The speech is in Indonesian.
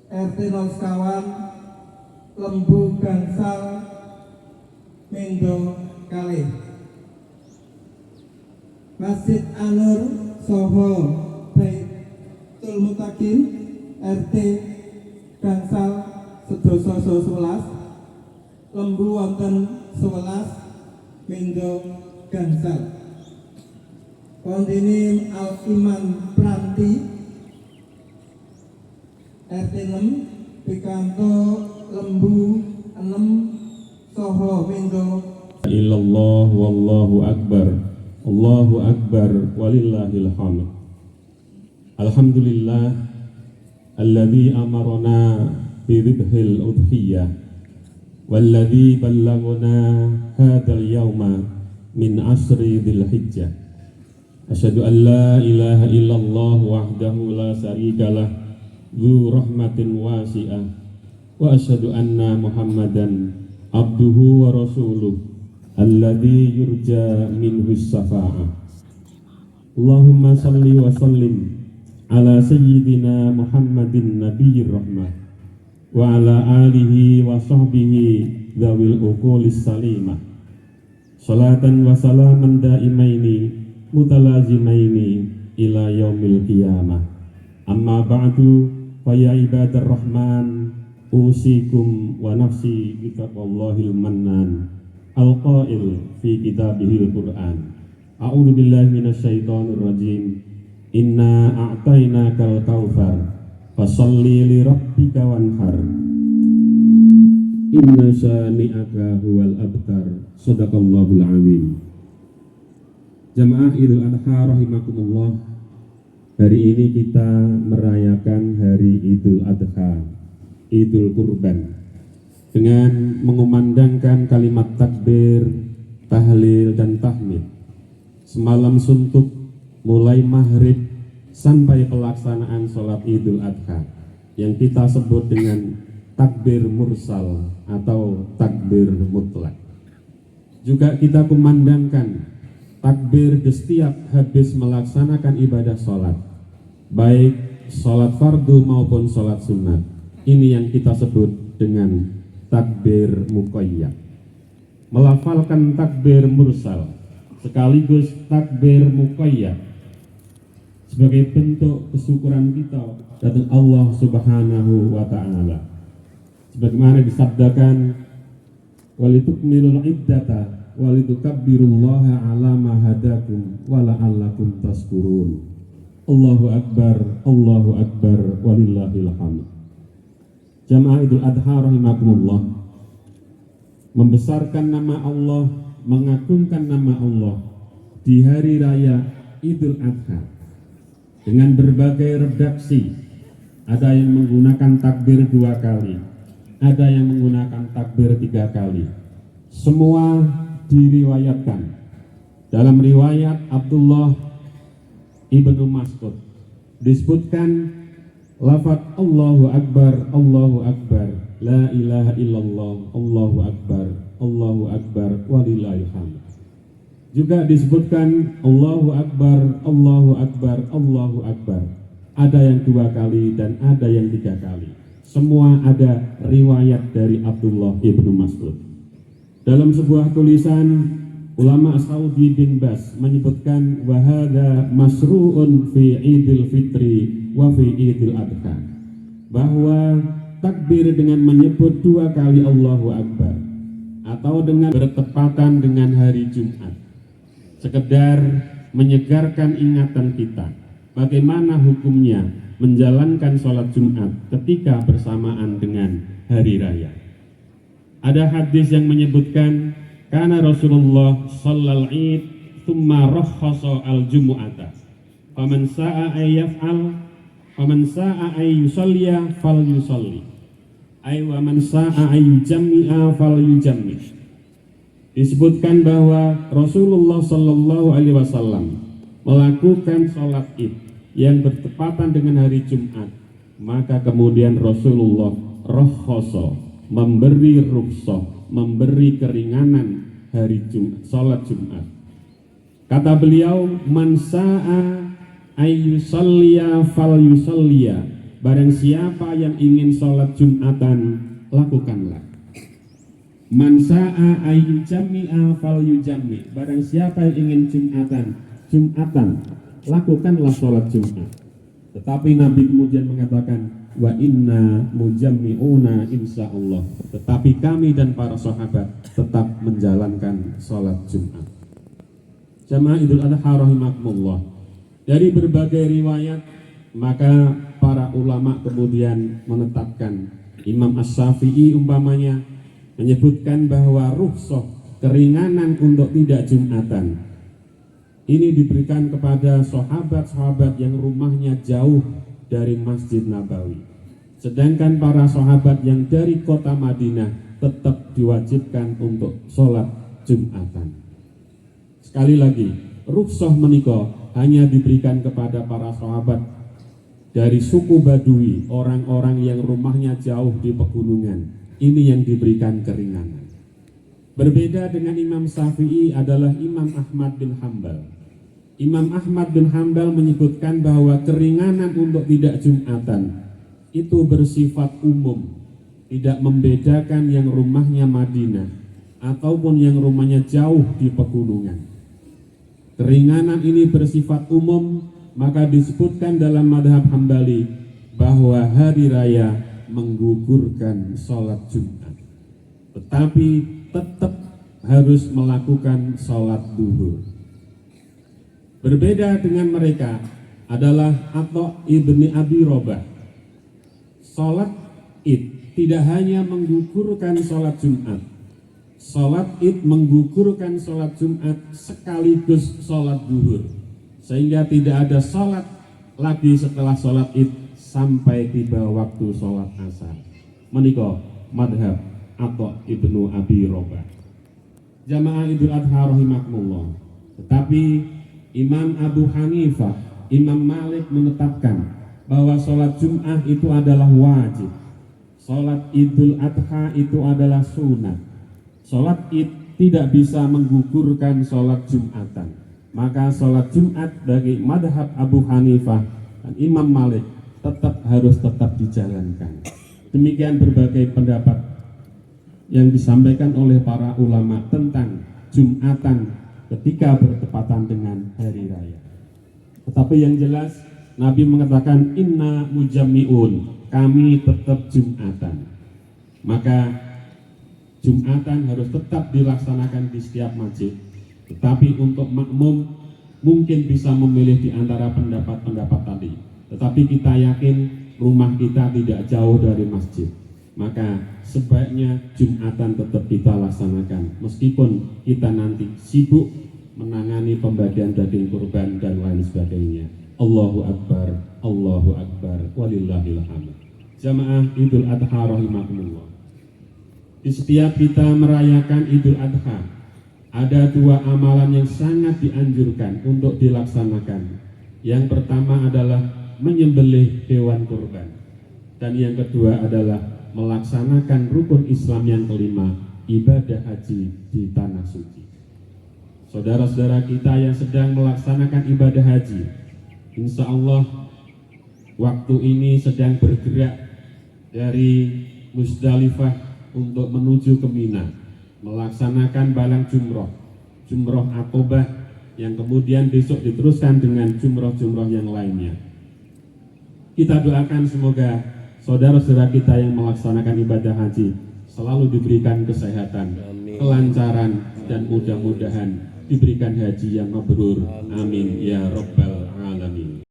RT 0 sekawan Lembu Gangsal Mendo Kalih. Masjid Anur Soho Baitul Mutakin RT Gangsal Sedoso 11 Lembu wonten 11 Mendo Gangsal. Kontinim Al Iman Pranti RT 6 Pikanto Lembu 6 Soho Mendo. Illallah wallahu akbar. Allahu akbar walillahil hamd. Alhamdulillah alladzi amarna bi dzibhil udhiyah walladzi ballaghana hadzal yawma min asri dzil hijjah. Asyhadu an la ilaha illallah wahdahu la syarikalah dzu rahmatin wasi'ah wa asyhadu anna Muhammadan abduhu wa rasuluh alladzi yurja minhu syafa'ah. Allahumma salli wa sallim ala sayyidina Muhammadin nabiyyir rahmah wa ala alihi wa sahbihi dzawil uqulis salimah. Salatan wa salaman daimaini mutalazimaini ila yaumil qiyamah. Amma ba'du fa ya ibadar rahman usikum wa nafsi bi taqwallahil mannan al-qail fi kitabihil Qur'an. A'udzu billahi minasyaitonir rajim. Inna a'tainakal kautsar fasholli li rabbika wanhar. Inna syani'aka huwal abtar. Shadaqallahul azim. Jamaah Idul Adha rahimakumullah. Hari ini kita merayakan hari Idul Adha, Idul Kurban, dengan mengumandangkan kalimat takbir, tahlil dan tahmid semalam suntuk mulai maghrib sampai pelaksanaan sholat Idul Adha yang kita sebut dengan takbir mursal atau takbir mutlak. Juga kita kumandangkan takbir di setiap habis melaksanakan ibadah sholat, baik sholat fardu maupun sholat sunat. Ini yang kita sebut dengan takbir muqayyad. Melafalkan takbir mursal sekaligus takbir muqayyad sebagai bentuk kesyukuran kita kepada Allah Subhanahu wa taala. Sebagaimana disabdakan walitukmilul iddata walitukabbirullaha ala ma hadakum wa la'allakum tashkurun. Allahu akbar walillahil hamd. Jamaah Idul Adha rahimakumullah, membesarkan nama Allah, mengagungkan nama Allah di hari raya Idul Adha dengan berbagai redaksi. Ada yang menggunakan takbir 2 kali, ada yang menggunakan takbir 3 kali. Semua diriwayatkan. Dalam riwayat Abdullah ibnu Mas'ud disebutkan lafaz Allahu Akbar, la ilaha illallah, Allahu Akbar, walillahil hamd. Juga disebutkan Allahu Akbar. Ada yang 2 kali dan ada yang 3 kali. Semua ada riwayat dari Abdullah ibnu Mas'ud. Dalam sebuah tulisan, ulama Saudi bin Bas menyebutkan wahada masru'un fi Idul Fitri wa fi Idul Adha, bahwa takbir dengan menyebut 2 kali Allahu Akbar atau dengan bertepatan dengan hari Jumat sekedar menyegarkan ingatan kita bagaimana hukumnya menjalankan sholat Jumat ketika bersamaan dengan hari raya. Ada hadis yang menyebutkan karena Rasulullah shallal Id thumma rakhasa al-jumu'ata faman sa'a ayyaf'al faman sa'a ayyusalliya falyusalli ay wa man sa'a ayyujammi'a falyujammi. Disebutkan bahwa Rasulullah sallallahu alaihi wasallam melakukan sholat Id yang bertepatan dengan hari Jumat, maka kemudian Rasulullah rakhasa, memberi rukhsah, memberi keringanan hari Jumat, sholat Jumat. Kata beliau, man sa'a ayyusalliya falyusalliya barang siapa yang ingin sholat Jumatan, lakukanlah. Man sa'a ayyujammi'a falyujammi. Barang siapa yang ingin Jumatan, lakukanlah sholat Jumat. Tetapi Nabi kemudian mengatakan, wa inna mujammi'una insyaallah. Tetapi kami dan para sahabat tetap menjalankan sholat Jumat. Jamaah Idul Adha rahimakumullah. Dari berbagai riwayat, maka para ulama kemudian menetapkan, Imam Asy-Syafi'i umpamanya menyebutkan bahwa rukhsah, keringanan untuk tidak Jumatan ini diberikan kepada sahabat-sahabat yang rumahnya jauh dari Masjid Nabawi. Sedangkan para sahabat yang dari kota Madinah tetap diwajibkan untuk sholat Jumatan. Sekali lagi, rukhsah menika hanya diberikan kepada para sahabat dari suku Badui, orang-orang yang rumahnya jauh di pegunungan. Ini yang diberikan keringanan. Berbeda dengan Imam Syafi'i adalah Imam Ahmad bin Hambal. Imam Ahmad bin Hambal menyebutkan bahwa keringanan untuk tidak Jumatan itu bersifat umum, tidak membedakan yang rumahnya Madinah ataupun yang rumahnya jauh di pegunungan. Keringanan ini bersifat umum, maka disebutkan dalam madhab Hambali bahwa hari raya menggugurkan sholat Jumat, tetapi tetap harus melakukan sholat duhur. Berbeda dengan mereka adalah Atha ibni Abi Robah. Sholat Id tidak hanya menggugurkan sholat Jumat, sholat Id menggugurkan sholat Jumat sekaligus sholat duhur, sehingga tidak ada sholat lagi setelah sholat Id sampai tiba waktu sholat asar. Menika madhab Atha ibnu Abi Robah. Jamaah Idul Adha rahimakumullah. Tetapi Imam Abu Hanifah, Imam Malik menetapkan bahwa sholat Jum'ah itu adalah wajib. Sholat Idul Adha itu adalah sunat. Sholat Id tidak bisa menggugurkan sholat Jum'atan. Maka sholat Jumat bagi madhab Abu Hanifah dan Imam Malik tetap dijalankan. Demikian berbagai pendapat yang disampaikan oleh para ulama tentang Jumatan ketika bertepatan dengan hari raya. Tetapi yang jelas Nabi mengatakan inna mujammi'un, kami tetap Jumatan. Maka Jumatan harus tetap dilaksanakan di setiap masjid. Tetapi untuk makmum mungkin bisa memilih di antara pendapat-pendapat tadi. Tetapi kita yakin rumah kita tidak jauh dari masjid, maka sebaiknya Jumatan tetap kita laksanakan meskipun kita nanti sibuk menangani pembagian daging kurban dan lain sebagainya. Allahu Akbar, walillahil hamd. Jamaah Idul Adha rahimakumullah. Di setiap kita merayakan Idul Adha, ada dua amalan yang sangat dianjurkan untuk dilaksanakan. Yang pertama adalah menyembelih hewan kurban, dan yang kedua adalah melaksanakan rukun Islam yang kelima, ibadah haji di tanah suci. Saudara-saudara kita yang sedang melaksanakan ibadah haji, insya Allah waktu ini sedang bergerak dari Musdalifah untuk menuju ke Mina, melaksanakan balang jumroh Aqobah, yang kemudian besok diteruskan dengan jumroh-jumroh yang lainnya. Kita doakan semoga saudara-saudara kita yang melaksanakan ibadah haji selalu diberikan kesehatan, kelancaran, dan mudah-mudahan diberikan haji yang mabrur. Amin ya Rabbal